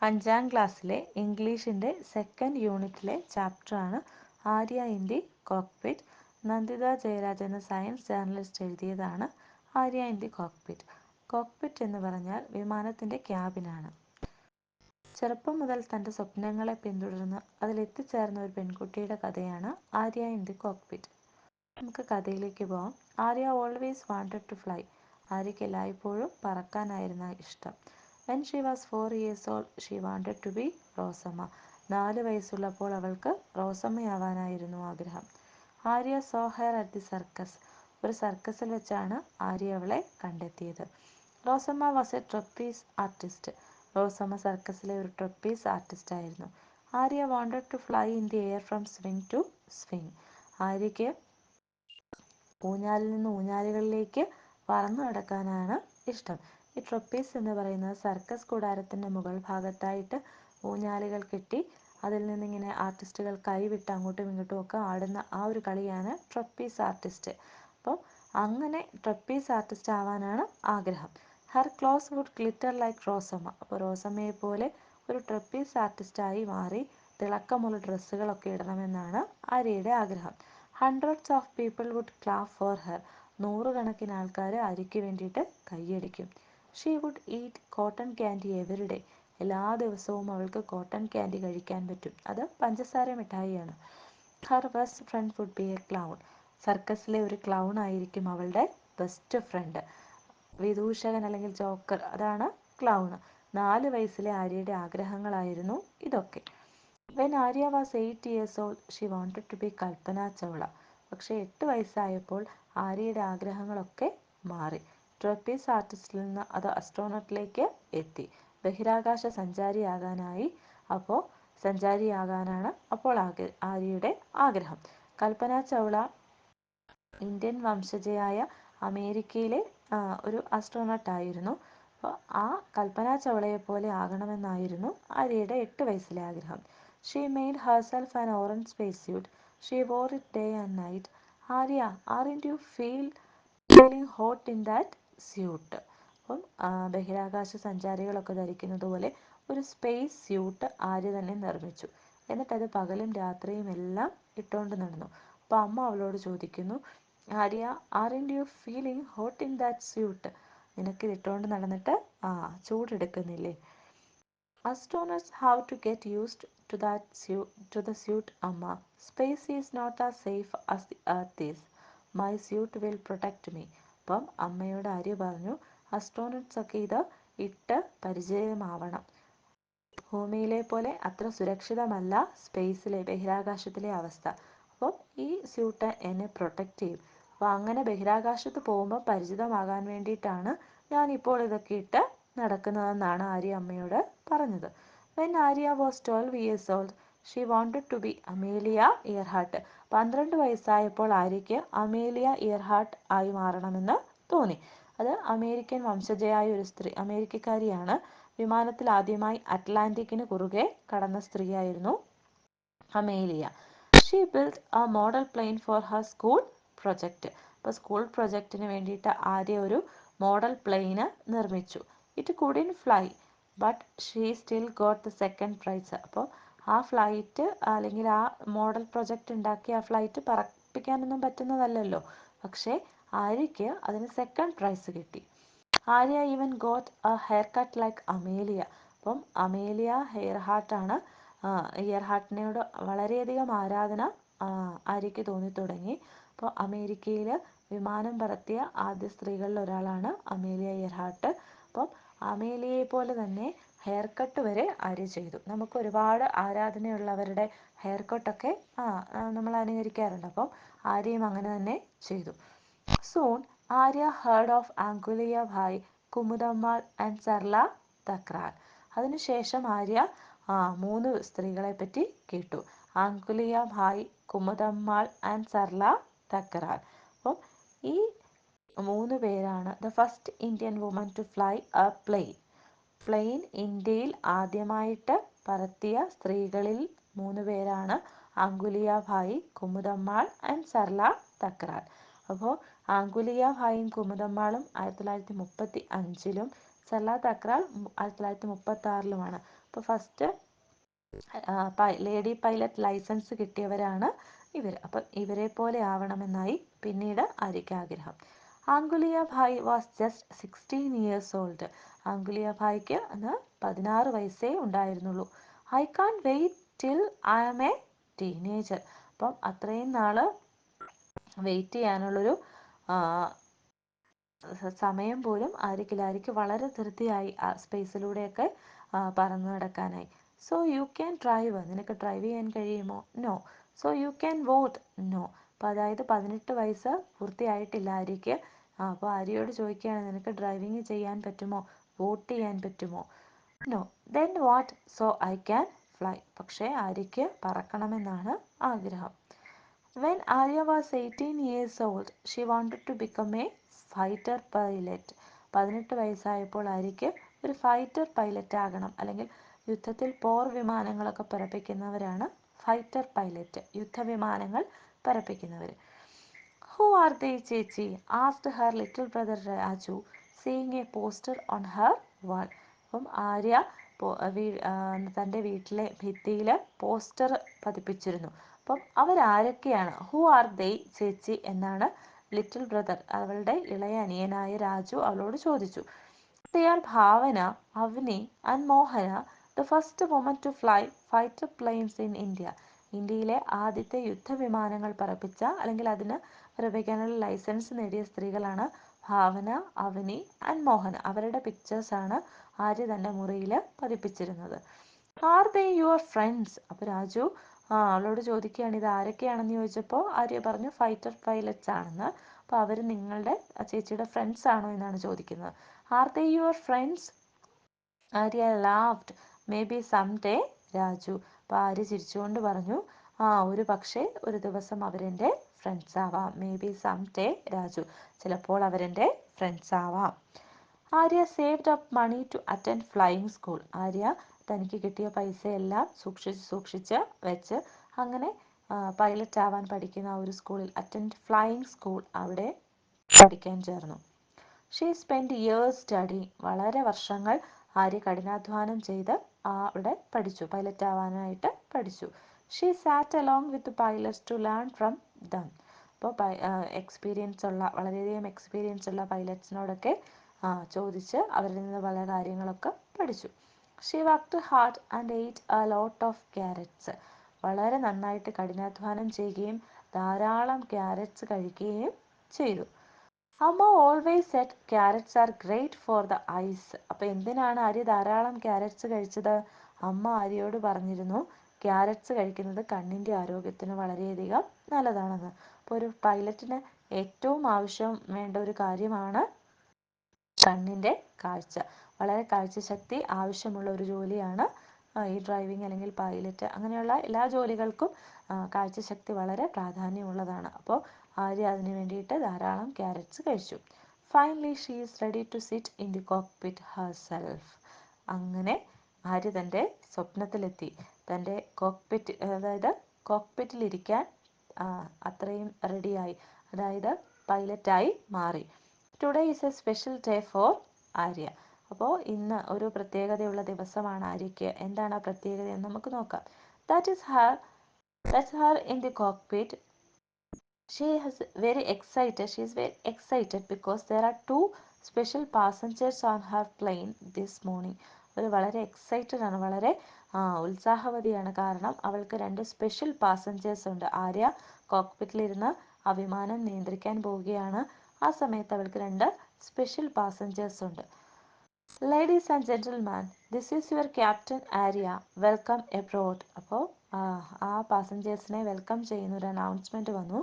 അഞ്ചാം ക്ലാസ്സിലെ ഇംഗ്ലീഷിൻ്റെ സെക്കൻഡ് യൂണിറ്റിലെ ചാപ്റ്ററാണ് Arya in the cockpit. Nanditha Jayaraj എന്ന സയൻസ് ജേർണലിസ്റ്റ് എഴുതിയതാണ് Arya in the cockpit. Cockpit എന്ന് പറഞ്ഞാൽ വിമാനത്തിൻ്റെ ക്യാബിനാണ്. ചെറുപ്പം മുതൽ തൻ്റെ സ്വപ്നങ്ങളെ പിന്തുടർന്ന് അതിലെത്തിച്ചേർന്ന ഒരു പെൺകുട്ടിയുടെ കഥയാണ് ആര്യ ഇൻ ദി കോക്ക്പിറ്റ്. നമുക്ക് കഥയിലേക്ക് പോകാം. Arya always wanted to fly. ആര്യയ്ക്ക് എല്ലായ്പ്പോഴും പറക്കാനായിരുന്നു ഇഷ്ടം. When she was 4 years old, she wanted to be Rosamma. 4 വയസ്സുള്ളപ്പോൾ അവൾക്ക് റോസമ്മയാവാനായിരുന്നു ആഗ്രഹം. Arya saw her at the circus. ഒരു സർക്കസിൽ വെച്ചാണ് ആര്യ അവളെ കണ്ടെത്തിയത്. Rosamma was a trapeze artist. Rosamma സർക്കസിലെ ഒരു ട്രപ്പീസ് ആർട്ടിസ്റ്റ് ആയിരുന്നു. Arya wanted to fly in the air from swing to swing. ആര്യയ്ക്ക് ഊഞ്ഞാലിൽ നിന്ന് ഊഞ്ഞാലുകളിലേക്ക് പറന്നു നടക്കാനാണ് ഇഷ്ടം. ഈ ട്രപ്പീസ് എന്ന് പറയുന്നത് സർക്കസ് കൂടാരത്തിൻ്റെ മുകൾ ഭാഗത്തായിട്ട് ഊഞ്ഞാലുകൾ കെട്ടി അതിൽ നിന്നിങ്ങനെ ആർട്ടിസ്റ്റുകൾ കൈവിട്ട് അങ്ങോട്ടും ഇങ്ങോട്ടും ഒക്കെ ആടുന്ന ആ ഒരു കളിയാണ് ട്രപ്പീസ് ആർട്ടിസ്റ്റ്. അപ്പോൾ അങ്ങനെ ട്രപ്പീസ് ആർട്ടിസ്റ്റ് ആവാനാണ് ആഗ്രഹം. Her clothes would glitter like Rosamma. അപ്പോൾ റോസമ്മയെ പോലെ ഒരു ട്രപ്പീസ് ആർട്ടിസ്റ്റായി മാറി തിളക്കമുള്ള ഡ്രസ്സുകളൊക്കെ ഇടണമെന്നാണ് ആര്യയുടെ ആഗ്രഹം. Hundreds of people would clap for her. നൂറുകണക്കിന് ആൾക്കാർ ആര്യയ്ക്ക് വേണ്ടിയിട്ട് കൈയടിക്കും. She would eat cotton candy every day. എല്ലാ ദിവസവും അവൾക്ക് കോട്ടൺ ക്യാൻഡി കഴിക്കാൻ പറ്റും. അത് പഞ്ചസാര മിഠായിയാണ്. Her best friend would be a clown. സർക്കസിലെ ഒരു ക്ലൗൺ ആയിരിക്കും അവളുടെ ബെസ്റ്റ് ഫ്രണ്ട്. വിദൂഷകൻ അല്ലെങ്കിൽ ജോക്കർ, അതാണ് ക്ലൗൺ. 4 വയസ്സിലെ ആര്യയുടെ ആഗ്രഹങ്ങളായിരുന്നു ഇതൊക്കെ. When Arya was 8 years old, she wanted to be Kalpana Chawla. പക്ഷേ 8 വയസ്സായപ്പോൾ ആര്യയുടെ ആഗ്രഹങ്ങളൊക്കെ മാറി. ട്രപ്പീസ് ആർട്ടിസ്റ്റിൽ നിന്ന് അത് അസ്ട്രോണറ്റിലേക്ക് എത്തി. ബഹിരാകാശ സഞ്ചാരിയാകാനായി സഞ്ചാരിയാകാനാണ് അപ്പോൾ ആര്യയുടെ ആഗ്രഹം. കൽപ്പന ചൗള ഇന്ത്യൻ വംശജയായ അമേരിക്കയിലെ ഒരു ആസ്ട്രോണട്ട് ആയിരുന്നു. അപ്പോൾ ആ കൽപ്പന ചൗളയെ പോലെ ആകണമെന്നായിരുന്നു ആര്യയുടെ 8 വയസ്സിലെ ആഗ്രഹം. She made herself an orange space suit. She wore it day and night. Arya, aren't you feeling hot in that suit. അപ്പം ബഹിരാകാശ സഞ്ചാരികളൊക്കെ ധരിക്കുന്നത് പോലെ ഒരു സ്പേസ് സ്യൂട്ട് ആര്യ തന്നെ നിർമ്മിച്ചു. എന്നിട്ടത് പകലും രാത്രിയും എല്ലാം ഇട്ടുകൊണ്ട് നടന്നു. അപ്പോൾ അമ്മ അവളോട് ചോദിക്കുന്നു, Arya, aren't you feeling hot in that suit. നിനക്കിത് ഇട്ടുകൊണ്ട് നടന്നിട്ട് ചൂടെടുക്കുന്നില്ലേ? Astronauts have to get used to the suit, Amma. Space is not as safe as the Earth is. My suit will protect me. അപ്പം അമ്മയോട് ആര്യ പറഞ്ഞു, അസ്ട്രോണറ്റ്സ് ഒക്കെ ഇത് ഇട്ട് പരിചയമാവണം. ഭൂമിയിലെ പോലെ അത്ര സുരക്ഷിതമല്ല സ്പേസിലെ ബഹിരാകാശത്തിലെ അവസ്ഥ. അപ്പം ഈ സ്യൂട്ട് എന്നെ പ്രൊട്ടക്റ്റ് ചെയ്യും. അപ്പോൾ അങ്ങനെ ബഹിരാകാശത്ത് പോകുമ്പോൾ പരിചിതമാകാൻ വേണ്ടിയിട്ടാണ് ഞാനിപ്പോൾ ഇതൊക്കെ ഇട്ട് നടക്കുന്നതെന്നാണ് ആര്യ അമ്മയോട് പറഞ്ഞത്. When Arya was 12 years old, she wanted to be Amelia Earhart. 12 വയസ്സായപ്പോൾ ആര്യയ്ക്ക് അമേലിയ ഇയർഹാർട്ട് ആയി മാറണമെന്ന് തോന്നി. അത് അമേരിക്കൻ വംശജയായ ഒരു സ്ത്രീ, അമേരിക്കക്കാരിയാണ്. വിമാനത്തിൽ ആദ്യമായി അറ്റ്ലാന്റിക്കിന് കുറുകെ കടന്ന സ്ത്രീയായിരുന്നു Amelia. She build a model plane for her school project. അപ്പോൾ സ്കൂൾ പ്രൊജക്റ്റിന് വേണ്ടിയിട്ട് ആര്യ ഒരു മോഡൽ പ്ലെയിന് നിർമ്മിച്ചു. It couldn't fly but she still got the second prize. അപ്പോൾ ആ ഫ്ലൈറ്റ് അല്ലെങ്കിൽ ആ മോഡൽ പ്രൊജക്റ്റ് ഉണ്ടാക്കിയ ആ ഫ്ലൈറ്റ് പറപ്പിക്കാനൊന്നും പറ്റുന്നതല്ലല്ലോ. പക്ഷേ ആര്യയ്ക്ക് അതിന് സെക്കൻഡ് പ്രൈസ് കിട്ടി. Arya even got A hair cut like Amelia. അപ്പം അമേലിയ ഇയർ ഹാർട്ടിനോട് വളരെയധികം ആരാധന ആര്യയ്ക്ക് തോന്നിത്തുടങ്ങി. അപ്പോൾ അമേരിക്കയിൽ വിമാനം പറത്തിയ ആദ്യ സ്ത്രീകളിൽ ഒരാളാണ് അമേലിയ ഇയർഹാർട്ട്. അപ്പം അമേലിയയെ പോലെ തന്നെ ഹെയർ കട്ട് വരെ ആര്യ ചെയ്തു. നമുക്ക് ഒരുപാട് ആരാധനയുള്ളവരുടെ ഹെയർ കട്ടൊക്കെ നമ്മൾ അനുകരിക്കാറുണ്ട്. അപ്പം ആര്യയും അങ്ങനെ തന്നെ ചെയ്തു. Soon Arya heard of Anguliya Bai, Kumudammal and Sarla Thakral. അതിനുശേഷം ആര്യ 3 സ്ത്രീകളെ പറ്റി കേട്ടു. ആംഗുലിയ ഭായ്, കുമുദമ്മാൾ ആൻഡ് സർല തക്രാർ. അപ്പം ഈ 3 പേരാണ് the first Indian woman to fly a plane. ഇന്ത്യയിൽ ആദ്യമായിട്ട് പറത്തിയ സ്ത്രീകളിൽ 3 പേരാണ് ആംഗുലിയ ഭായ്, കുമുദമ്മാൾ ആൻഡ് സർല തക്രാർ. അപ്പോൾ ആംഗുലിയ ഭായും കുമുദമ്മാളും 1935-ലും സർല തക്രാർ 1936-ലുമാണ്. അപ്പോൾ ഫസ്റ്റ് ലേഡി പൈലറ്റ് ലൈസൻസ് കിട്ടിയവരാണ് ഇവർ. അപ്പം ഇവരെ പോലെ ആവണമെന്നായി പിന്നീട് ആര്യയ്ക്ക് ആഗ്രഹം. Anguliya Bai was just 16 years old. Anguliya ഭായ്ക്ക് അന്ന് 16 വയസ്സേ ഉണ്ടായിരുന്നുള്ളൂ. I can't wait till I am a teenager. അപ്പം അത്രയും നാള് വെയിറ്റ് ചെയ്യാനുള്ളൊരു സമയം പോലും ആര്യക്കില്ല. ആര്യക്ക് വളരെ ധൃതിയായി ആ സ്പേസിലൂടെയൊക്കെ പറന്നു നടക്കാനായി. സോ യു ക്യാൻ ഡ്രൈവ്, നിനക്ക് ഡ്രൈവ് ചെയ്യാൻ കഴിയുമോ? No. So you can vote? No. അപ്പോൾ അതായത് 18 വയസ്സ് പൂർത്തിയായിട്ടില്ല ആര്യയ്ക്ക്. അപ്പോൾ ആര്യയോട് ചോദിക്കുകയാണ്, നിനക്ക് ഡ്രൈവിങ് ചെയ്യാൻ പറ്റുമോ, വോട്ട് ചെയ്യാൻ പറ്റുമോ? No. Then what? So I can fly. പക്ഷേ ആര്യയ്ക്ക് പറക്കണമെന്നാണ് ആഗ്രഹം. When Arya was 18 years old, she wanted to become a fighter pilot. 18 വയസ്സായപ്പോൾ ആര്യയ്ക്ക് ഒരു ഫൈറ്റർ പൈലറ്റ് ആകണം, അല്ലെങ്കിൽ യുദ്ധത്തിൽ പോർ വിമാനങ്ങളൊക്കെ പറപ്പിക്കുന്നവരാണ് ഫൈറ്റർ പൈലറ്റ്, യുദ്ധവിമാനങ്ങൾ പറപ്പിക്കുന്നവർ. Who are they, ചേച്ചി? asked her little brother Raju, seeing a poster on her wall. അപ്പം ആര്യ തൻ്റെ വീട്ടിലെ ഭിത്തിയിൽ പോസ്റ്റർ പതിപ്പിച്ചിരുന്നു. അപ്പം അവരാരൊക്കെയാണ്? ഹു ആർ ദേ, ചേച്ചി എന്നാണ് ലിറ്റിൽ ബ്രദർ, അവളുടെ ഇളയ അനിയനായ രാജു അവളോട് ചോദിച്ചു. They are Bhavana, Avani and Mohana, the first woman to fly fighter planes in India. ഇന്ത്യയിലെ ആദ്യത്തെ യുദ്ധവിമാനങ്ങൾ പറപ്പിച്ച, അല്ലെങ്കിൽ അതിന് പറപ്പിക്കാനുള്ള ലൈസൻസ് നേടിയ സ്ത്രീകളാണ് ഭാവന, അവനി ആൻഡ് മോഹന. അവരുടെ പിക്ചേഴ്സാണ് ആര്യ തൻ്റെ മുറിയിൽ പതിപ്പിച്ചിരുന്നത്. Are they your friends? അപ്പോൾ രാജു അവളോട് ചോദിക്കുകയാണ്, ഇത് ആരൊക്കെയാണെന്ന് ചോദിച്ചപ്പോൾ ആര്യ പറഞ്ഞു ഫൈറ്റർ പൈലറ്റ്സ് ആണെന്ന്. അപ്പോൾ അവർ നിങ്ങളുടെ ചേച്ചിയുടെ ഫ്രണ്ട്സ് ആണോ എന്നാണ് ചോദിക്കുന്നത്. Are they your friends? Arya laughed. Maybe someday, Raju. അപ്പോൾ ആര്യ ചിരിച്ചുകൊണ്ട് പറഞ്ഞു, ഒരു പക്ഷേ ഒരു ദിവസം അവരെൻ്റെ ഫ്രണ്ട്സ് ആവാം. Maybe someday, Raju. ചിലപ്പോൾ അവരെൻ്റെ ഫ്രണ്ട്സ് ആവാം. Arya saved up money to attend flying school. Arya തനിക്ക് കിട്ടിയ പൈസയെല്ലാം സൂക്ഷിച്ച് വെച്ച് അങ്ങനെ പൈലറ്റ് ആവാൻ പഠിക്കുന്ന ആ ഒരു സ്കൂളിൽ, അറ്റൻഡ് ഫ്ലൈയിങ് സ്കൂൾ, അവിടെ പഠിക്കാൻ ചേർന്നു. She spend years study. വളരെ വർഷങ്ങൾ ആര്യ കഠിനാധ്വാനം ചെയ്ത് അവിടെ പഠിച്ചു, പൈലറ്റ് ആവാനായിട്ട് പഠിച്ചു. She sat along with pilots to learn from them. അപ്പോൾ വളരെയധികം എക്സ്പീരിയൻസ് ഉള്ള പൈലറ്റ്സിനോടൊക്കെ ചോദിച്ച് അവരിൽ നിന്ന് പല കാര്യങ്ങളൊക്കെ പഠിച്ചു. She worked hard and ate a lot of carrots. വളരെ നന്നായിട്ട് കഠിനാധ്വാനം ചെയ്യുകയും ധാരാളം ക്യാരറ്റ്സ് കഴിക്കുകയും ചെയ്തു. അമ്മ always said carrots are great for the eyes. അപ്പോൾ എന്തിനാണ് ആര്യ ധാരാളം ക്യാരറ്റ്സ് കഴിച്ചത്? അമ്മ ആര്യയോട് പറഞ്ഞിരുന്നു ക്യാരറ്റ്സ് കഴിക്കുന്നത് കണ്ണിൻ്റെ ആരോഗ്യത്തിന് വളരെയധികം നല്ലതാണെന്ന്. അപ്പോൾ ഒരു പൈലറ്റിന് ഏറ്റവും വേണ്ട ഒരു കാര്യമാണ് കണ്ണിൻ്റെ കാഴ്ച. വളരെ കാഴ്ചശക്തി ആവശ്യമുള്ള ഒരു ജോലിയാണ് ഈ ഡ്രൈവിംഗ് അല്ലെങ്കിൽ പൈലറ്റ്. അങ്ങനെയുള്ള എല്ലാ ജോലികൾക്കും കാഴ്ചശക്തി വളരെ പ്രാധാന്യമുള്ളതാണ്. അപ്പോൾ ആര്യ അതിന് വേണ്ടിയിട്ട് ധാരാളം ക്യാരറ്റ്സ് കഴിച്ചു. Finally she is ready to sit in the cockpit herself. അങ്ങനെ ആര്യ തൻ്റെ സ്വപ്നത്തിലെത്തി. തൻ്റെ അതായത് കോക്ക്പിറ്റിലിരിക്കാൻ അത്രയും റെഡിയായി, അതായത് പൈലറ്റായി മാറി. Today is a special day for Arya. അപ്പോൾ ഇന്ന് ഒരു പ്രത്യേകതയുള്ള ദിവസമാണ് ആര്യയ്ക്ക്. എന്താണ് ആ പ്രത്യേകത എന്ന് നമുക്ക് നോക്കാം. That's her in the cockpit. She is very excited because there are two special passengers on her plane this morning. അവർ വളരെ എക്സൈറ്റഡ് ആണ്, വളരെ ഉത്സാഹവതിയാണ്. കാരണം അവൾക്ക് 2 സ്പെഷ്യൽ പാസഞ്ചേഴ്സ് ഉണ്ട്. ആര്യ കോക്ക്പിറ്റിലിരുന്ന് ആ വിമാനം നിയന്ത്രിക്കാൻ പോവുകയാണ്. ആ സമയത്ത് അവൾക്ക് 2 സ്പെഷ്യൽ പാസഞ്ചേഴ്സ് ഉണ്ട്. Ladies and gentleman, this is your captain Arya, welcome abroad. അപ്പോൾ ആ പാസഞ്ചേഴ്സിനെ വെൽക്കം ചെയ്യുന്ന ഒരു അനൗൺസ്മെൻറ്റ് വന്നു.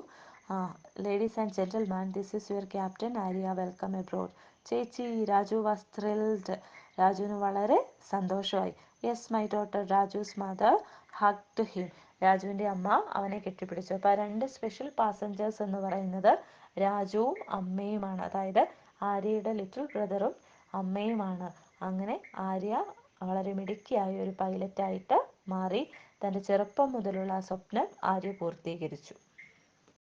Ladies and gentleman, this is your captain Arya, welcome abroad. ചേച്ചി, രാജു വാസ് ത്രിൽഡ്. രാജുവിന് വളരെ സന്തോഷമായി. Yes my daughter, Raju's mother hugged him. രാജുവിൻ്റെ അമ്മ അവനെ കെട്ടിപ്പിടിച്ചു. അപ്പോൾ 2 സ്പെഷ്യൽ പാസഞ്ചേഴ്സ് എന്ന് പറയുന്നത് രാജുവും അമ്മയുമാണ്. അതായത് ആര്യയുടെ ലിറ്റിൽ ബ്രദറും അമ്മയുമാണ്. അങ്ങനെ ആര്യ വളരെ മിടുക്കിയായ ഒരു പൈലറ്റായിട്ട് മാറി. തൻ്റെ ചെറുപ്പം മുതലുള്ള സ്വപ്നം ആര്യ പൂർത്തീകരിച്ചു.